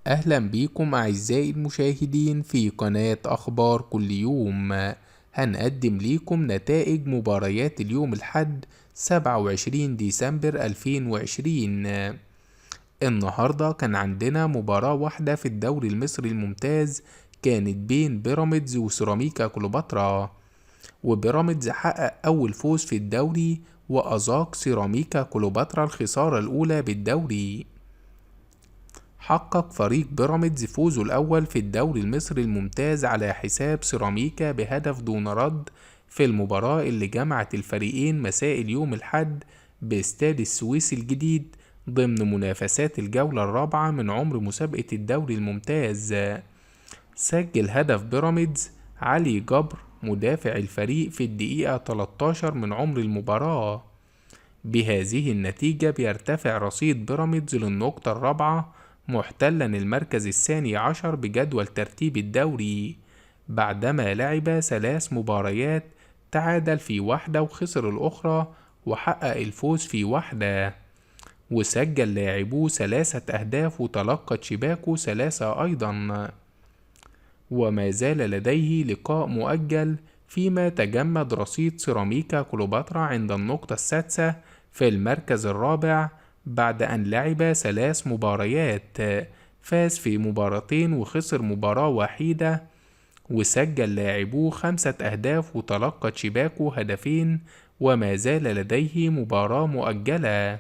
أهلا بيكم أعزائي المشاهدين في قناة أخبار كل يوم. هنقدم ليكم نتائج مباريات اليوم الأحد 27 ديسمبر 2020. النهاردة كان عندنا مباراة واحدة في الدوري المصري الممتاز، كانت بين بيراميدز وسيراميكا كليوباترا، وبيراميدز حقق أول فوز في الدوري وأذاق سيراميكا كليوباترا الخسارة الأولى بالدوري. حقق فريق بيراميدز فوزه الأول في الدوري المصري الممتاز على حساب سيراميكا بهدف دون رد في المباراة اللي جمعت الفريقين مساء اليوم الأحد باستاد السويس الجديد ضمن منافسات الجولة الرابعة من عمر مسابقة الدوري الممتاز. سجل هدف بيراميدز علي جبر مدافع الفريق في الدقيقة 13 من عمر المباراة. بهذه النتيجة بيرتفع رصيد بيراميدز للنقطة الرابعة، محتلا المركز الثاني عشر بجدول ترتيب الدوري، بعدما لعب 3 مباريات، تعادل في واحدة وخسر الأخرى وحقق الفوز في واحدة، وسجل لاعبوه 3 أهداف وتلقت شباكه 3 أيضا. وما زال لديه لقاء مؤجل، فيما تجمد رصيد سيراميكا كليوباترا عند النقطة السادسة في المركز الرابع بعد أن لعب 3 مباريات، فاز في مباراتين وخسر مباراة وحيدة، وسجل لاعبوه 5 أهداف وتلقت شباكه هدفين، وما زال لديه مباراة مؤجلة.